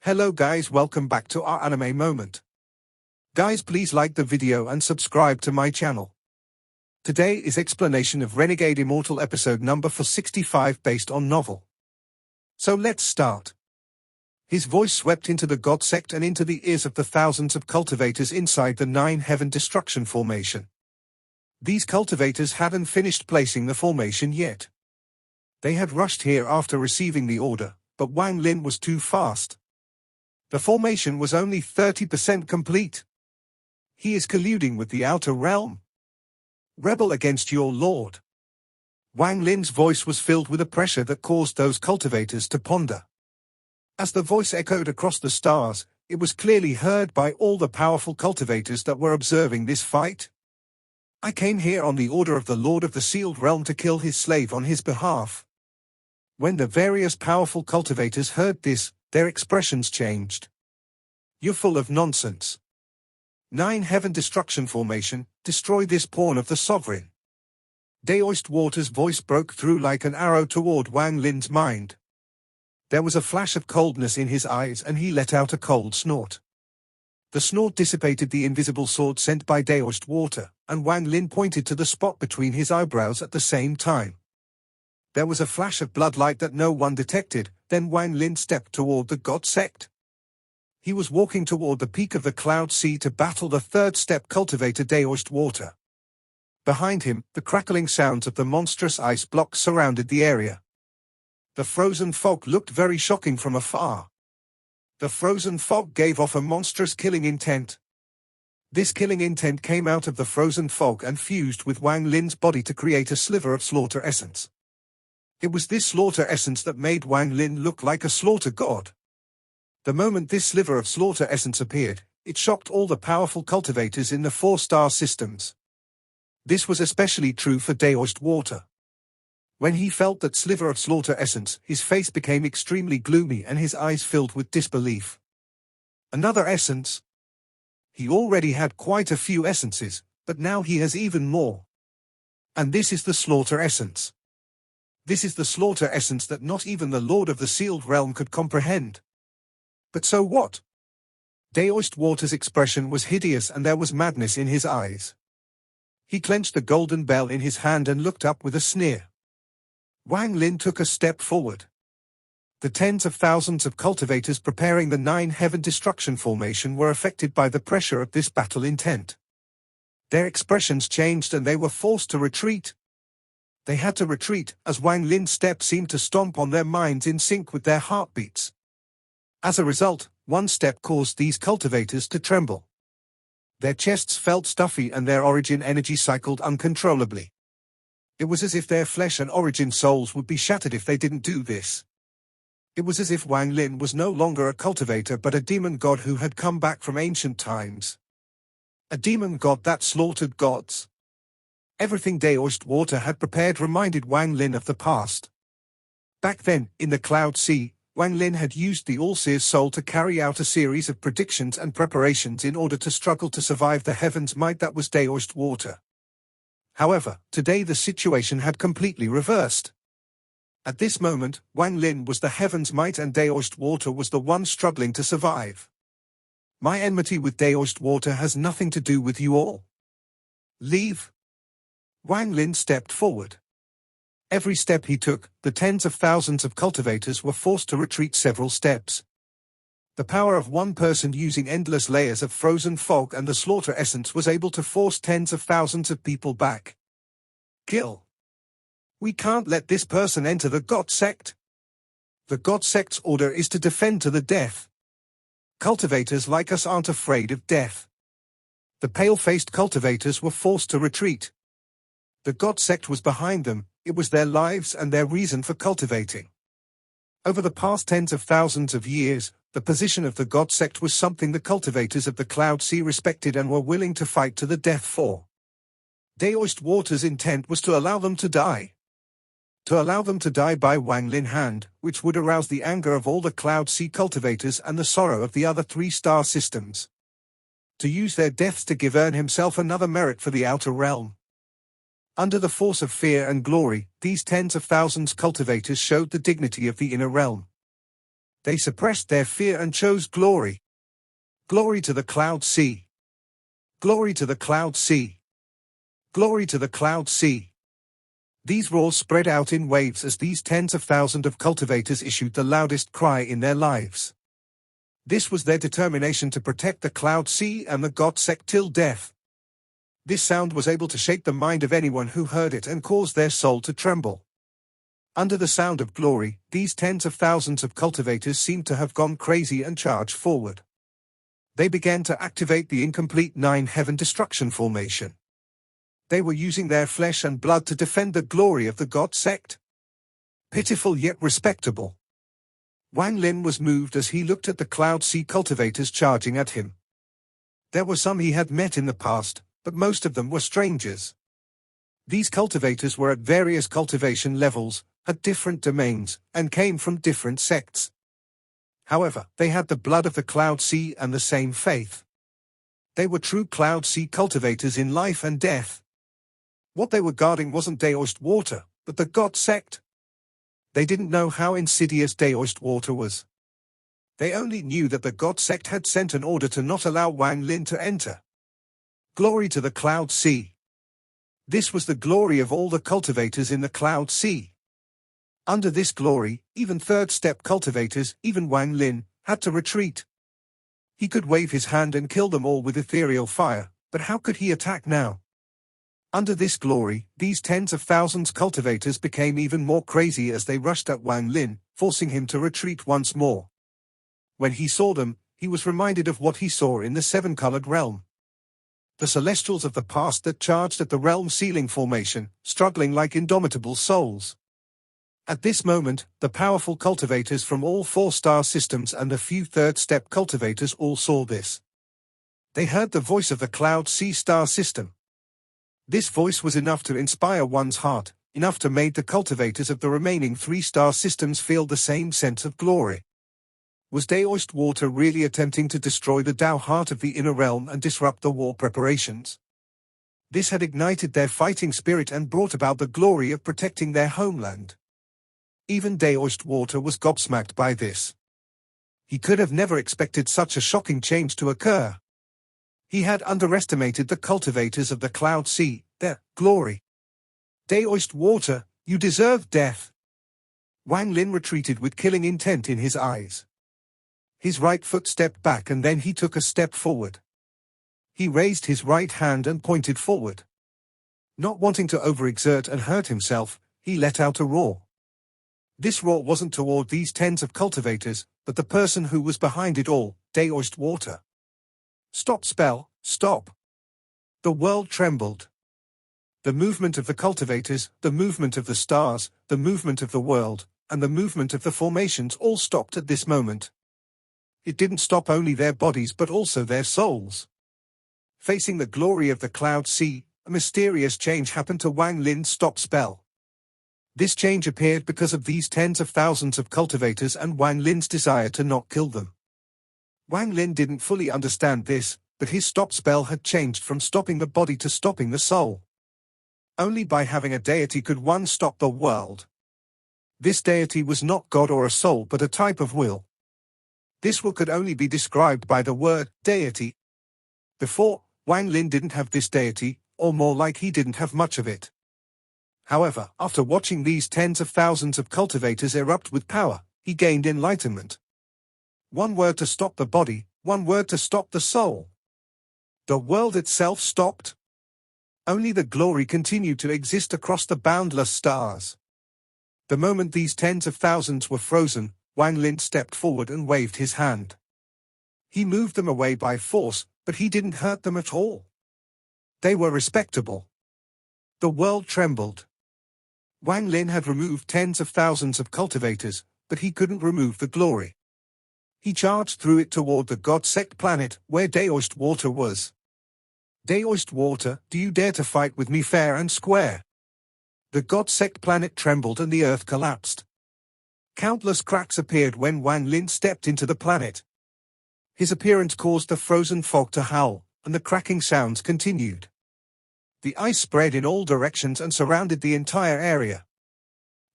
Hello guys, welcome back to our anime moment. Guys, please like the video and subscribe to my channel. Today is explanation of Renegade Immortal episode number 465 based on novel. So let's start. His voice swept into the god sect and into the ears of the thousands of cultivators inside the 9 heaven destruction formation. These cultivators hadn't finished placing the formation yet. They had rushed here after receiving the order, but Wang Lin was too fast. The formation was only 30% complete. He is colluding with the outer realm. Rebel against your lord. Wang Lin's voice was filled with a pressure that caused those cultivators to ponder. As the voice echoed across the stars, it was clearly heard by all the powerful cultivators that were observing this fight. I came here on the order of the Lord of the Sealed Realm to kill his slave on his behalf. When the various powerful cultivators heard this, their expressions changed. You're full of nonsense. 9 heaven destruction formation, destroy this pawn of the sovereign. Daoist Water's voice broke through like an arrow toward Wang Lin's mind. There was a flash of coldness in his eyes and he let out a cold snort. The snort dissipated the invisible sword sent by Daoist Water, and Wang Lin pointed to the spot between his eyebrows at the same time. There was a flash of bloodlight that no one detected, then Wang Lin stepped toward the god sect. He was walking toward the peak of the cloud sea to battle the third step cultivator Daoist Water. Behind him, the crackling sounds of the monstrous ice blocks surrounded the area. The frozen fog looked very shocking from afar. The frozen fog gave off a monstrous killing intent. This killing intent came out of the frozen fog and fused with Wang Lin's body to create a sliver of slaughter essence. It was this slaughter essence that made Wang Lin look like a slaughter god. The moment this sliver of slaughter essence appeared, it shocked all the powerful cultivators in the 4-star systems. This was especially true for Daoist Water. When he felt that sliver of slaughter essence, his face became extremely gloomy and his eyes filled with disbelief. Another essence? He already had quite a few essences, but now he has even more. And this is the slaughter essence. This is the slaughter essence that not even the Lord of the Sealed Realm could comprehend. But so what? Daoist Water's expression was hideous and there was madness in his eyes. He clenched the golden bell in his hand and looked up with a sneer. Wang Lin took a step forward. The tens of thousands of cultivators preparing the 9 heaven destruction formation were affected by the pressure of this battle intent. Their expressions changed and they were forced to retreat. They had to retreat, as Wang Lin's step seemed to stomp on their minds in sync with their heartbeats. As a result, one step caused these cultivators to tremble. Their chests felt stuffy and their origin energy cycled uncontrollably. It was as if their flesh and origin souls would be shattered if they didn't do this. It was as if Wang Lin was no longer a cultivator but a demon god who had come back from ancient times. A demon god that slaughtered gods. Everything Daoist Water had prepared reminded Wang Lin of the past. Back then, in the Cloud Sea, Wang Lin had used the All-Seer's soul to carry out a series of predictions and preparations in order to struggle to survive the heaven's might that was Daoist Water. However, today the situation had completely reversed. At this moment, Wang Lin was the heaven's might and Daoist Water was the one struggling to survive. My enmity with Daoist Water has nothing to do with you all. Leave. Wang Lin stepped forward. Every step he took, the tens of thousands of cultivators were forced to retreat several steps. The power of one person using endless layers of frozen fog and the slaughter essence was able to force tens of thousands of people back. Kill. We can't let this person enter the God sect. The God sect's order is to defend to the death. Cultivators like us aren't afraid of death. The pale-faced cultivators were forced to retreat. The God sect was behind them, it was their lives and their reason for cultivating. Over the past tens of thousands of years, the position of the God sect was something the cultivators of the Cloud Sea respected and were willing to fight to the death for. Daoist Water's intent was to allow them to die. To allow them to die by Wang Lin hand, which would arouse the anger of all the Cloud Sea cultivators and the sorrow of the other 3-star systems. To use their deaths to earn himself another merit for the outer realm. Under the force of fear and glory, these tens of thousands cultivators showed the dignity of the inner realm. They suppressed their fear and chose glory. Glory to the cloud sea. Glory to the cloud sea. Glory to the cloud sea. These roars spread out in waves as these tens of thousands of cultivators issued the loudest cry in their lives. This was their determination to protect the cloud sea and the god sect till death. This sound was able to shake the mind of anyone who heard it and cause their soul to tremble. Under the sound of glory, these tens of thousands of cultivators seemed to have gone crazy and charged forward. They began to activate the incomplete 9-heaven destruction formation. They were using their flesh and blood to defend the glory of the god sect. Pitiful yet respectable. Wang Lin was moved as he looked at the cloud sea cultivators charging at him. There were some he had met in the past, but most of them were strangers. These cultivators were at various cultivation levels, had different domains, and came from different sects. However, they had the blood of the cloud sea and the same faith. They were true cloud sea cultivators in life and death. What they were guarding wasn't Daoist Water, but the god sect. They didn't know how insidious Daoist Water was. They only knew that the god sect had sent an order to not allow Wang Lin to enter. Glory to the cloud sea. This was the glory of all the cultivators in the cloud sea. Under this glory, even third-step cultivators, even Wang Lin, had to retreat. He could wave his hand and kill them all with ethereal fire, but how could he attack now? Under this glory, these tens of thousands cultivators became even more crazy as they rushed at Wang Lin, forcing him to retreat once more. When he saw them, he was reminded of what he saw in the seven-colored realm. The celestials of the past that charged at the realm ceiling formation, struggling like indomitable souls. At this moment, the powerful cultivators from all 4-star systems and a few third-step cultivators all saw this. They heard the voice of the Cloud Sea star system. This voice was enough to inspire one's heart, enough to make the cultivators of the remaining 3-star systems feel the same sense of glory. Was Daoist Water really attempting to destroy the Dao heart of the inner realm and disrupt the war preparations? This had ignited their fighting spirit and brought about the glory of protecting their homeland. Even Daoist Water was gobsmacked by this. He could have never expected such a shocking change to occur. He had underestimated the cultivators of the Cloud Sea, their glory. Daoist Water, you deserve death. Wang Lin retreated with killing intent in his eyes. His right foot stepped back and then he took a step forward. He raised his right hand and pointed forward. Not wanting to overexert and hurt himself, he let out a roar. This roar wasn't toward these tens of cultivators, but the person who was behind it all, Daoist Water. Stop spell, stop. The world trembled. The movement of the cultivators, the movement of the stars, the movement of the world, and the movement of the formations all stopped at this moment. It didn't stop only their bodies but also their souls. Facing the glory of the Cloud Sea, a mysterious change happened to Wang Lin's stop spell. This change appeared because of these tens of thousands of cultivators and Wang Lin's desire to not kill them. Wang Lin didn't fully understand this, but his stop spell had changed from stopping the body to stopping the soul. Only by having a deity could one stop the world. This deity was not God or a soul but a type of will. This will could only be described by the word, deity. Before, Wang Lin didn't have this deity, or more like he didn't have much of it. However, after watching these tens of thousands of cultivators erupt with power, he gained enlightenment. One word to stop the body, one word to stop the soul. The world itself stopped. Only the glory continued to exist across the boundless stars. The moment these tens of thousands were frozen, Wang Lin stepped forward and waved his hand. He moved them away by force, but he didn't hurt them at all. They were respectable. The world trembled. Wang Lin had removed tens of thousands of cultivators, but he couldn't remove the glory. He charged through it toward the God Sect planet, where Daoist Water was. Daoist Water, do you dare to fight with me fair and square? The God Sect planet trembled and the earth collapsed. Countless cracks appeared when Wang Lin stepped into the planet. His appearance caused the frozen fog to howl, and the cracking sounds continued. The ice spread in all directions and surrounded the entire area.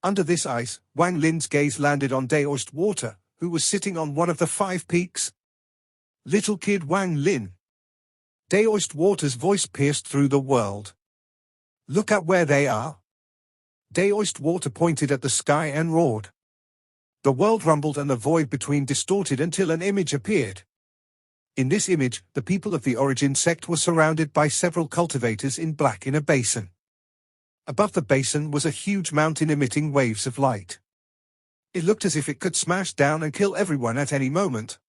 Under this ice, Wang Lin's gaze landed on Daoist Water, who was sitting on one of the 5 peaks? Little kid Wang Lin. Daoist Water's voice pierced through the world. Look at where they are. Daoist Water pointed at the sky and roared. The world rumbled and the void between distorted until an image appeared. In this image, the people of the origin sect were surrounded by several cultivators in black in a basin. Above the basin was a huge mountain emitting waves of light. It looked as if it could smash down and kill everyone at any moment.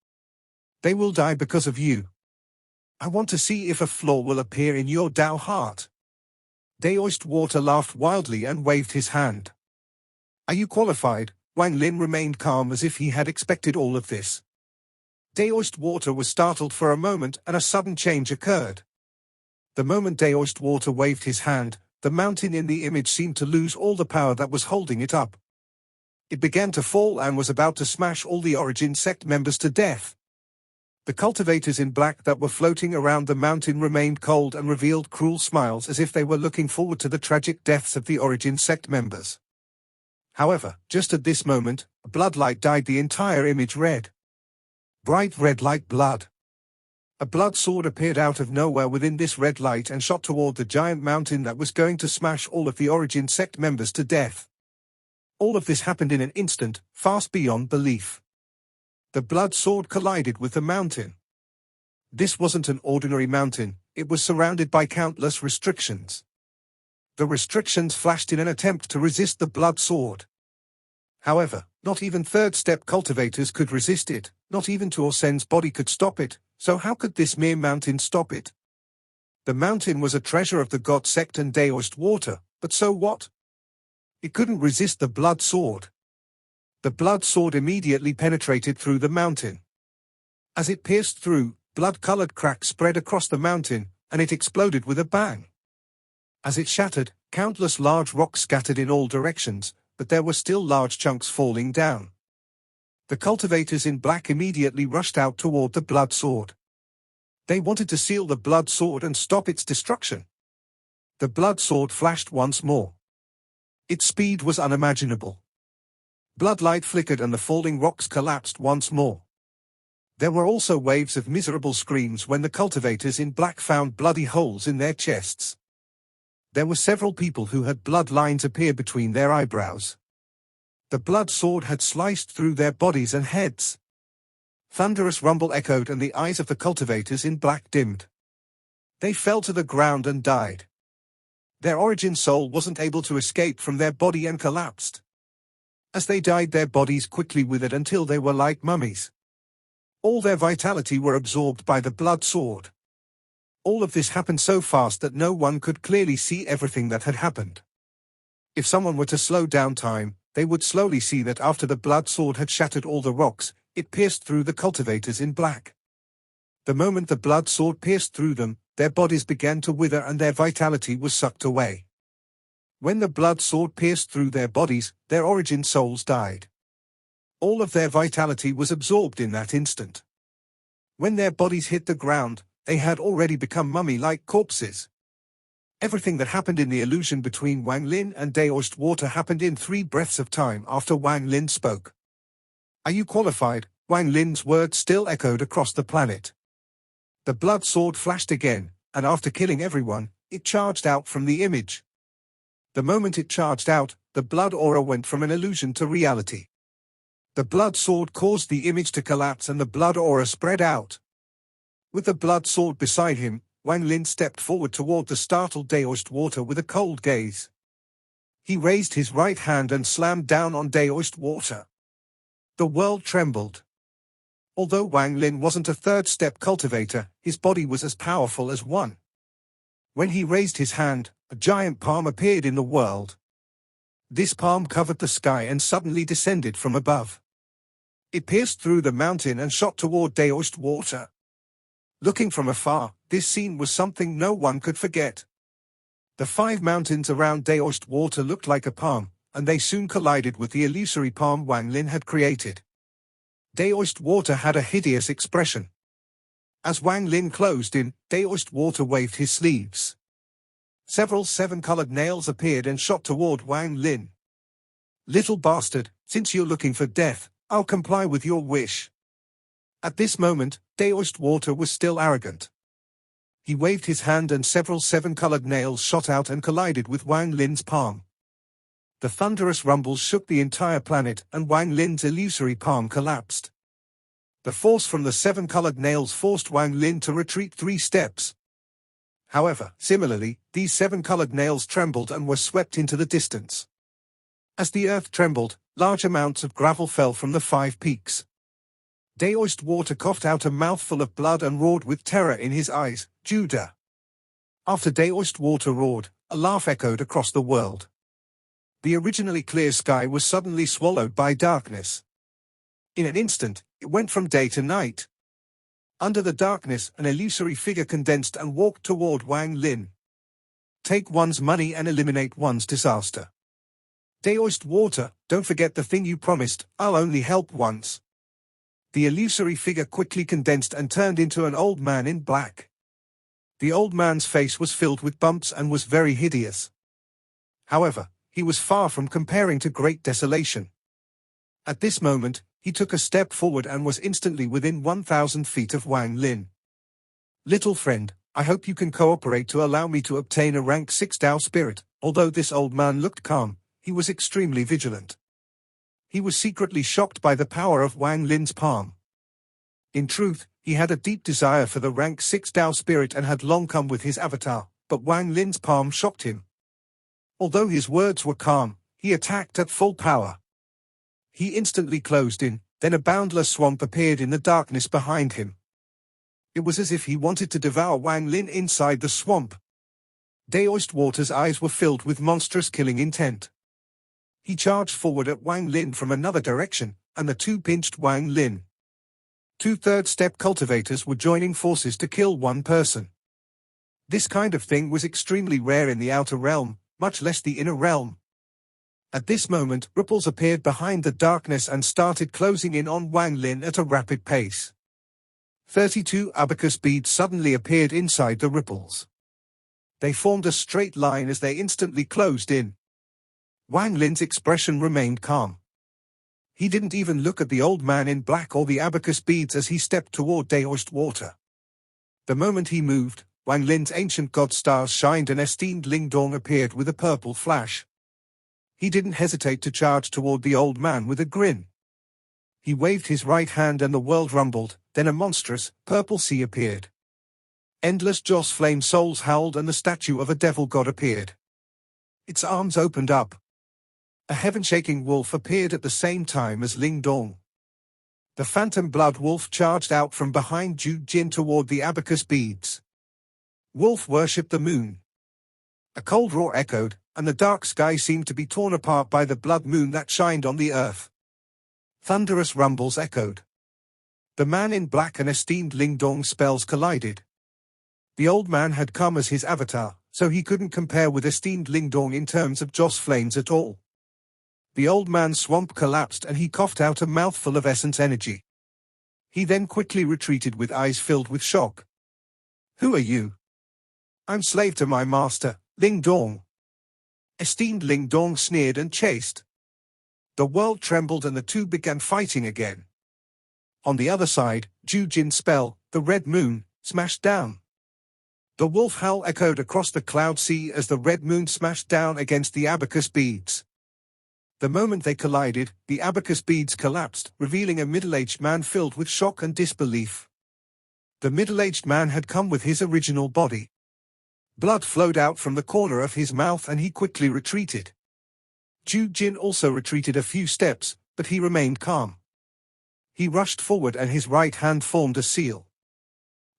They will die because of you. I want to see if a flaw will appear in your Dao heart. Daoist Water laughed wildly and waved his hand. Are you qualified? Wang Lin remained calm as if he had expected all of this. Daoist Water was startled for a moment and a sudden change occurred. The moment Daoist Water waved his hand, the mountain in the image seemed to lose all the power that was holding it up. It began to fall and was about to smash all the origin sect members to death. The cultivators in black that were floating around the mountain remained cold and revealed cruel smiles as if they were looking forward to the tragic deaths of the origin sect members. However, just at this moment, a bloodlight dyed the entire image red. Bright red like blood. A blood sword appeared out of nowhere within this red light and shot toward the giant mountain that was going to smash all of the origin sect members to death. All of this happened in an instant, fast beyond belief. The blood sword collided with the mountain. This wasn't an ordinary mountain, it was surrounded by countless restrictions. The restrictions flashed in an attempt to resist the blood sword. However, not even third-step cultivators could resist it, not even Tuo Sen's body could stop it, so how could this mere mountain stop it? The mountain was a treasure of the God sect and Daoist Water, but so what? It couldn't resist the blood sword. The blood sword immediately penetrated through the mountain. As it pierced through, blood-colored cracks spread across the mountain, and it exploded with a bang. As it shattered, countless large rocks scattered in all directions, but there were still large chunks falling down. The cultivators in black immediately rushed out toward the blood sword. They wanted to seal the blood sword and stop its destruction. The blood sword flashed once more. Its speed was unimaginable. Bloodlight flickered and the falling rocks collapsed once more. There were also waves of miserable screams when the cultivators in black found bloody holes in their chests. There were several people who had blood lines appear between their eyebrows. The blood sword had sliced through their bodies and heads. Thunderous rumble echoed and the eyes of the cultivators in black dimmed. They fell to the ground and died. Their origin soul wasn't able to escape from their body and collapsed. As they died, their bodies quickly withered until they were like mummies. All their vitality were absorbed by the blood sword. All of this happened so fast that no one could clearly see everything that had happened. If someone were to slow down time, they would slowly see that after the blood sword had shattered all the rocks, it pierced through the cultivators in black. The moment the blood sword pierced through them, their bodies began to wither and their vitality was sucked away. When the blood sword pierced through their bodies, their origin souls died. All of their vitality was absorbed in that instant. When their bodies hit the ground, they had already become mummy-like corpses. Everything that happened in the illusion between Wang Lin and Daoist Water happened in 3 breaths of time after Wang Lin spoke. Are you qualified? Wang Lin's words still echoed across the planet. The blood sword flashed again, and after killing everyone, it charged out from the image. The moment it charged out, the blood aura went from an illusion to reality. The blood sword caused the image to collapse and the blood aura spread out. With the blood sword beside him, Wang Lin stepped forward toward the startled Daoist Water with a cold gaze. He raised his right hand and slammed down on Daoist Water. The world trembled. Although Wang Lin wasn't a third-step cultivator, his body was as powerful as one. When he raised his hand, a giant palm appeared in the world. This palm covered the sky and suddenly descended from above. It pierced through the mountain and shot toward Daoist Water. Looking from afar, this scene was something no one could forget. The 5 mountains around Daoist Water looked like a palm, and they soon collided with the illusory palm Wang Lin had created. Daoist Water had a hideous expression. As Wang Lin closed in, Daoist Water waved his sleeves. Several 7-colored nails appeared and shot toward Wang Lin. Little bastard, since you're looking for death, I'll comply with your wish. At this moment, Daoist Water was still arrogant. He waved his hand and several seven-colored nails shot out and collided with Wang Lin's palm. The thunderous rumbles shook the entire planet and Wang Lin's illusory palm collapsed. The force from the seven-colored nails forced Wang Lin to retreat 3 steps. However, similarly, these seven-colored nails trembled and were swept into the distance. As the earth trembled, large amounts of gravel fell from the 5 peaks. Daoist Water coughed out a mouthful of blood and roared with terror in his eyes, "Judah!" After Daoist Water roared, a laugh echoed across the world. The originally clear sky was suddenly swallowed by darkness. In an instant, it went from day to night. Under the darkness, an illusory figure condensed and walked toward Wang Lin. Take one's money and eliminate one's disaster. Daoist Water, don't forget the thing you promised, I'll only help once. The illusory figure quickly condensed and turned into an old man in black. The old man's face was filled with bumps and was very hideous. However, he was far from comparing to great desolation. At this moment, he took a step forward and was instantly within 1,000 feet of Wang Lin. Little friend, I hope you can cooperate to allow me to obtain a rank 6 Dao spirit. Although this old man looked calm, he was extremely vigilant. He was secretly shocked by the power of Wang Lin's palm. In truth, he had a deep desire for the rank 6 Dao spirit and had long come with his avatar, but Wang Lin's palm shocked him. Although his words were calm, he attacked at full power. He instantly closed in, then a boundless swamp appeared in the darkness behind him. It was as if he wanted to devour Wang Lin inside the swamp. Daoist Water's eyes were filled with monstrous killing intent. He charged forward at Wang Lin from another direction, and the two pinched Wang Lin. 2 third-step cultivators were joining forces to kill one person. This kind of thing was extremely rare in the outer realm, much less the inner realm. At this moment, ripples appeared behind the darkness and started closing in on Wang Lin at a rapid pace. 32 abacus beads suddenly appeared inside the ripples. They formed a straight line as they instantly closed in. Wang Lin's expression remained calm. He didn't even look at the old man in black or the abacus beads as he stepped toward Daoist Water. The moment he moved, Wang Lin's ancient god stars shined and esteemed Ling Dong appeared with a purple flash. He didn't hesitate to charge toward the old man with a grin. He waved his right hand and the world rumbled, then a monstrous, purple sea appeared. Endless joss flame souls howled and the statue of a devil god appeared. Its arms opened up. A heaven-shaking wolf appeared at the same time as Ling Dong. The phantom blood wolf charged out from behind Ju Jin toward the abacus beads. Wolf worshipped the moon. A cold roar echoed, and the dark sky seemed to be torn apart by the blood moon that shined on the earth. Thunderous rumbles echoed. The man in black and esteemed Ling Dong spells collided. The old man had come as his avatar, so he couldn't compare with esteemed Ling Dong in terms of joss flames at all. The old man's swamp collapsed and he coughed out a mouthful of essence energy. He then quickly retreated with eyes filled with shock. Who are you? I'm slave to my master, Ling Dong. Esteemed Ling Dong sneered and chased. The world trembled and the two began fighting again. On the other side, Ju Jin's spell, the red moon, smashed down. The wolf howl echoed across the cloud sea as the red moon smashed down against the abacus beads. The moment they collided, the abacus beads collapsed, revealing a middle-aged man filled with shock and disbelief. The middle-aged man had come with his original body. Blood flowed out from the corner of his mouth and he quickly retreated. Ju Jin also retreated a few steps, but he remained calm. He rushed forward and his right hand formed a seal.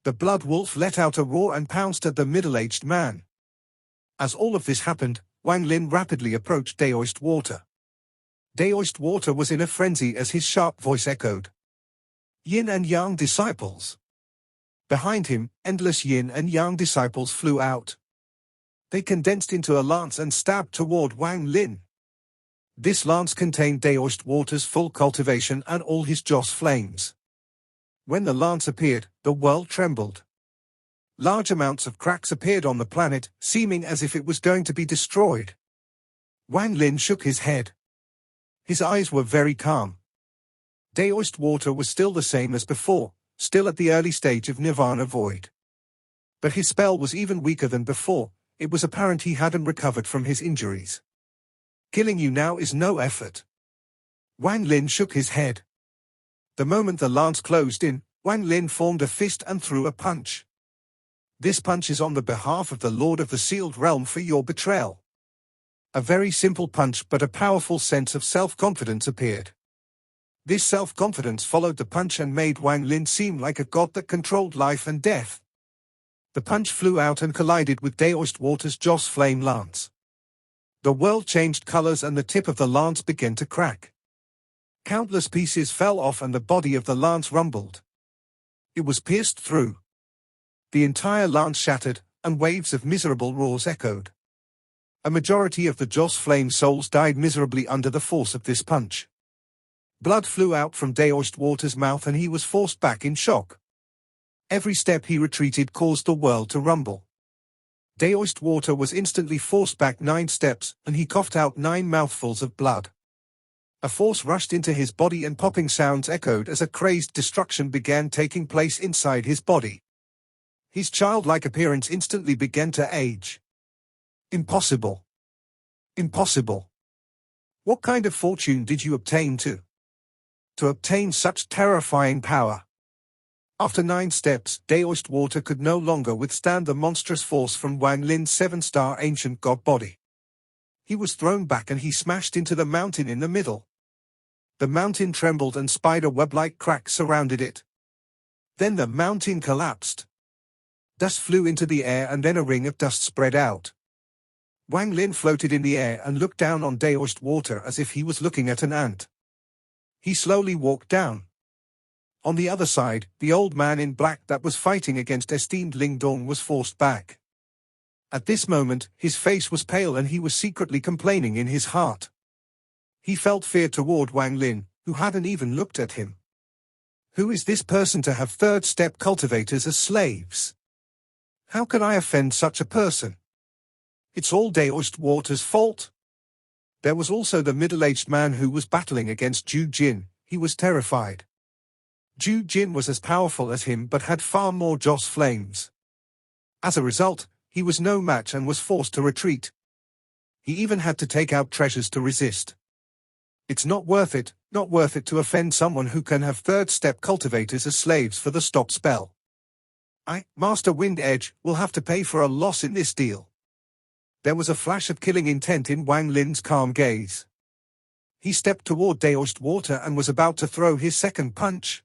The blood wolf let out a roar and pounced at the middle-aged man. As all of this happened, Wang Lin rapidly approached Daoist Water. Daoist Water was in a frenzy as his sharp voice echoed. Yin and Yang disciples. Behind him, endless yin and yang disciples flew out. They condensed into a lance and stabbed toward Wang Lin. This lance contained Daoist Water's full cultivation and all his joss flames. When the lance appeared, the world trembled. Large amounts of cracks appeared on the planet, seeming as if it was going to be destroyed. Wang Lin shook his head. His eyes were very calm. Daoist Water was still the same as before, still at the early stage of Nirvana Void. But his spell was even weaker than before. It was apparent he hadn't recovered from his injuries. Killing you now is no effort. Wang Lin shook his head. The moment the lance closed in, Wang Lin formed a fist and threw a punch. This punch is on the behalf of the Lord of the Sealed Realm for your betrayal. A very simple punch, but a powerful sense of self-confidence appeared. This self-confidence followed the punch and made Wang Lin seem like a god that controlled life and death. The punch flew out and collided with Daoist Water's Joss Flame lance. The world changed colors and the tip of the lance began to crack. Countless pieces fell off and the body of the lance rumbled. It was pierced through. The entire lance shattered, and waves of miserable roars echoed. A majority of the Joss Flame souls died miserably under the force of this punch. Blood flew out from Daoist Water's mouth and he was forced back in shock. Every step he retreated caused the world to rumble. Daoist Water was instantly forced back 9 steps, and he coughed out 9 mouthfuls of blood. A force rushed into his body and popping sounds echoed as a crazed destruction began taking place inside his body. His childlike appearance instantly began to age. Impossible. Impossible. What kind of fortune did you obtain to obtain such terrifying power? After 9 steps, Daoist Water could no longer withstand the monstrous force from Wang Lin's 7-star ancient god body. He was thrown back and he smashed into the mountain in the middle. The mountain trembled and spider web-like cracks surrounded it. Then the mountain collapsed. Dust flew into the air and then a ring of dust spread out. Wang Lin floated in the air and looked down on Daoist Water as if he was looking at an ant. He slowly walked down. On the other side, the old man in black that was fighting against esteemed Ling Dong was forced back. At this moment, his face was pale and he was secretly complaining in his heart. He felt fear toward Wang Lin, who hadn't even looked at him. Who is this person to have third-step cultivators as slaves? How can I offend such a person? It's all Daoist Water's fault. There was also the middle-aged man who was battling against Zhu Jin. He was terrified. Zhu Jin was as powerful as him but had far more Joss Flames. As a result, he was no match and was forced to retreat. He even had to take out treasures to resist. It's not worth it to offend someone who can have third-step cultivators as slaves for the stop spell. Master Wind Edge, will have to pay for a loss in this deal. There was a flash of killing intent in Wang Lin's calm gaze. He stepped toward Daoist Water and was about to throw his second punch.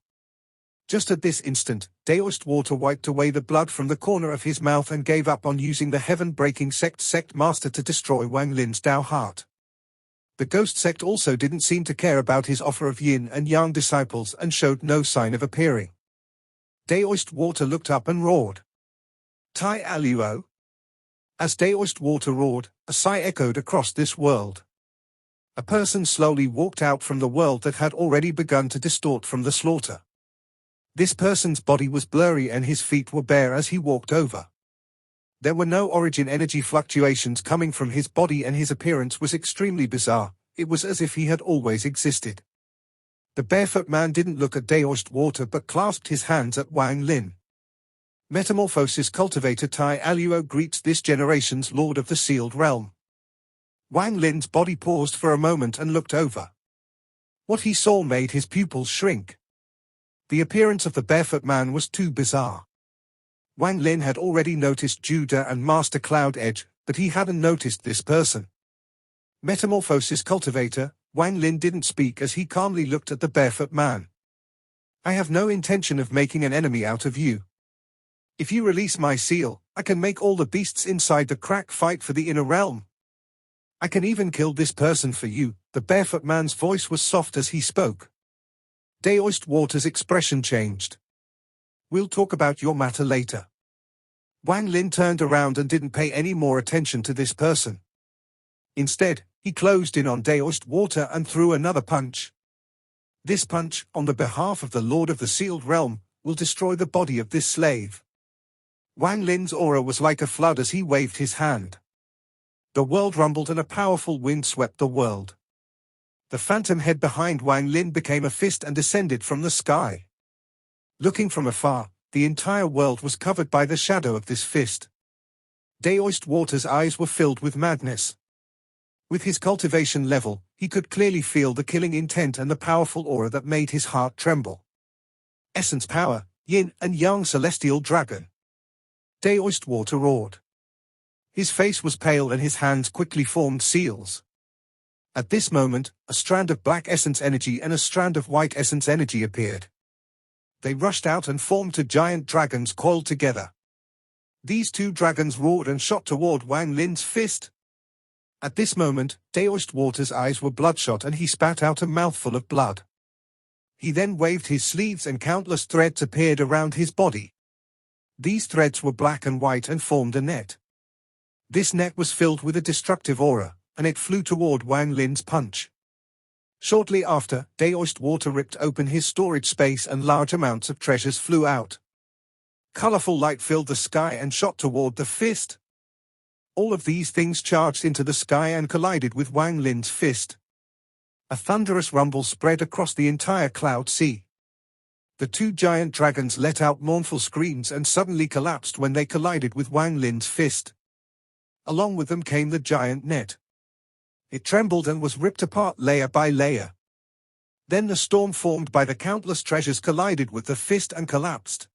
Just at this instant, Daoist Water wiped away the blood from the corner of his mouth and gave up on using the heaven-breaking sect master to destroy Wang Lin's Dao heart. The ghost sect also didn't seem to care about his offer of yin and yang disciples and showed no sign of appearing. Daoist Water looked up and roared. Tai Aluo? As Daoist Water roared, a sigh echoed across this world. A person slowly walked out from the world that had already begun to distort from the slaughter. This person's body was blurry and his feet were bare as he walked over. There were no origin energy fluctuations coming from his body and his appearance was extremely bizarre. It was as if he had always existed. The barefoot man didn't look at Daoist Water but clasped his hands at Wang Lin. Metamorphosis cultivator Tai Aluo greets this generation's Lord of the Sealed Realm. Wang Lin's body paused for a moment and looked over. What he saw made his pupils shrink. The appearance of the barefoot man was too bizarre. Wang Lin had already noticed Judah and Master Cloud Edge, but he hadn't noticed this person. Metamorphosis cultivator, Wang Lin didn't speak as he calmly looked at the barefoot man. I have no intention of making an enemy out of you. If you release my seal, I can make all the beasts inside the crack fight for the inner realm. I can even kill this person for you. The barefoot man's voice was soft as he spoke. Daoist Water's expression changed. We'll talk about your matter later. Wang Lin turned around and didn't pay any more attention to this person. Instead, he closed in on Daoist Water and threw another punch. This punch, on the behalf of the Lord of the Sealed Realm, will destroy the body of this slave. Wang Lin's aura was like a flood as he waved his hand. The world rumbled and a powerful wind swept the world. The phantom head behind Wang Lin became a fist and descended from the sky. Looking from afar, the entire world was covered by the shadow of this fist. Daoist Water's eyes were filled with madness. With his cultivation level, he could clearly feel the killing intent and the powerful aura that made his heart tremble. Essence power, yin and yang celestial dragon. Daoist Water roared. His face was pale and his hands quickly formed seals. At this moment, a strand of black essence energy and a strand of white essence energy appeared. They rushed out and formed two giant dragons coiled together. These two dragons roared and shot toward Wang Lin's fist. At this moment, Daoist Water's eyes were bloodshot and he spat out a mouthful of blood. He then waved his sleeves and countless threads appeared around his body. These threads were black and white and formed a net. This net was filled with a destructive aura, and it flew toward Wang Lin's punch. Shortly after, Daoist Water ripped open his storage space and large amounts of treasures flew out. Colorful light filled the sky and shot toward the fist. All of these things charged into the sky and collided with Wang Lin's fist. A thunderous rumble spread across the entire cloud sea. The two giant dragons let out mournful screams and suddenly collapsed when they collided with Wang Lin's fist. Along with them came the giant net. It trembled and was ripped apart layer by layer. Then the storm formed by the countless treasures collided with the fist and collapsed.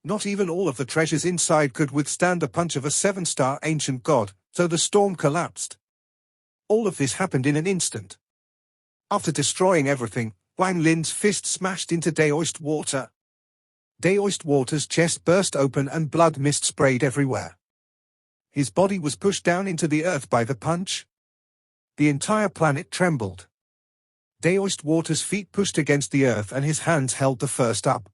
Not even all of the treasures inside could withstand the punch of a 7-star ancient god, so the storm collapsed. All of this happened in an instant. After destroying everything, Wang Lin's fist smashed into Daoist Water. Daoist Water's chest burst open and blood mist sprayed everywhere. His body was pushed down into the earth by the punch. The entire planet trembled. Daoist Water's feet pushed against the earth and his hands held the first up.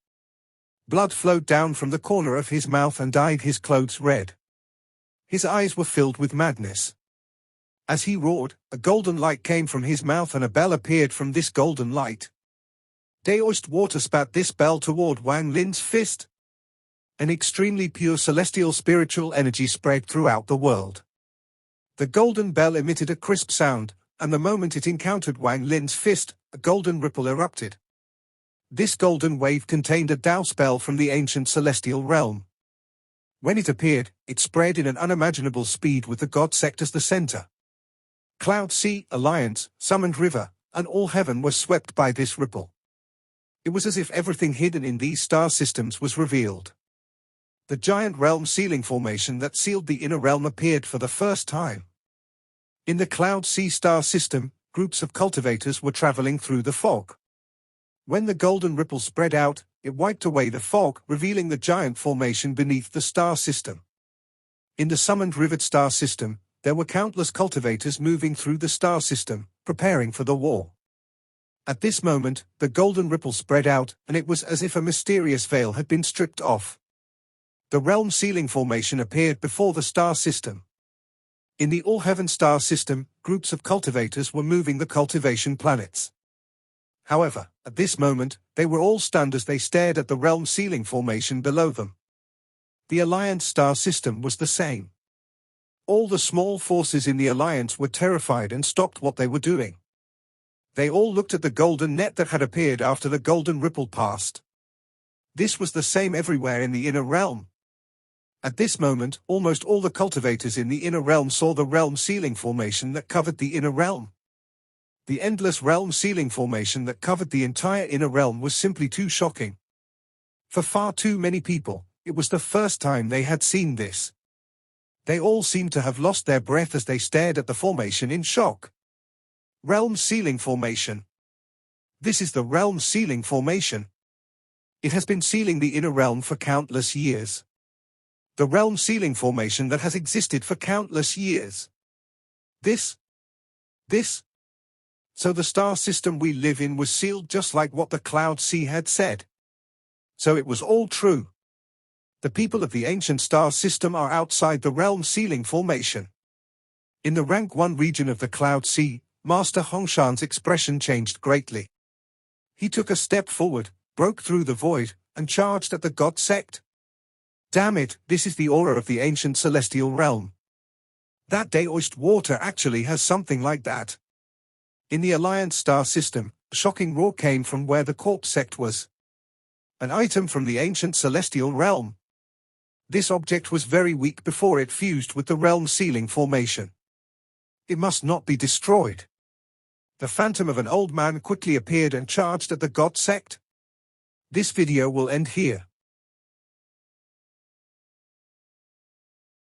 Blood flowed down from the corner of his mouth and dyed his clothes red. His eyes were filled with madness. As he roared, a golden light came from his mouth and a bell appeared from this golden light. Daoist Water spat this bell toward Wang Lin's fist. An extremely pure celestial spiritual energy spread throughout the world. The golden bell emitted a crisp sound, and the moment it encountered Wang Lin's fist, a golden ripple erupted. This golden wave contained a Dao spell from the ancient celestial realm. When it appeared, it spread in an unimaginable speed with the god sect as the center. Cloud Sea, Alliance, Summoned River, and all heaven was swept by this ripple. It was as if everything hidden in these star systems was revealed. The giant realm sealing formation that sealed the inner realm appeared for the first time. In the Cloud Sea star system, groups of cultivators were traveling through the fog. When the golden ripple spread out, it wiped away the fog, revealing the giant formation beneath the star system. In the Summoned River star system, there were countless cultivators moving through the star system, preparing for the war. At this moment, the golden ripple spread out, and it was as if a mysterious veil had been stripped off. The realm sealing formation appeared before the star system. In the All-Heaven star system, groups of cultivators were moving the cultivation planets. However, at this moment, they were all stunned as they stared at the realm sealing formation below them. The Alliance star system was the same. All the small forces in the Alliance were terrified and stopped what they were doing. They all looked at the golden net that had appeared after the golden ripple passed. This was the same everywhere in the inner realm. At this moment, almost all the cultivators in the inner realm saw the realm sealing formation that covered the inner realm. The endless realm sealing formation that covered the entire inner realm was simply too shocking. For far too many people, it was the first time they had seen this. They all seemed to have lost their breath as they stared at the formation in shock. Realm sealing formation. This is the realm sealing formation. It has been sealing the inner realm for countless years. The realm sealing formation that has existed for countless years. This. So the star system we live in was sealed just like what the Cloud Sea had said. So it was all true. The people of the ancient star system are outside the realm sealing formation. In the rank 1 region of the Cloud Sea, Master Hongshan's expression changed greatly. He took a step forward, broke through the void, and charged at the god sect. Damn it, this is the aura of the ancient celestial realm. That Daoist Water actually has something like that. In the Alliance star system, a shocking roar came from where the corpse sect was. An item from the ancient celestial realm. This object was very weak before it fused with the realm sealing formation. It must not be destroyed. The phantom of an old man quickly appeared and charged at the god sect. This video will end here.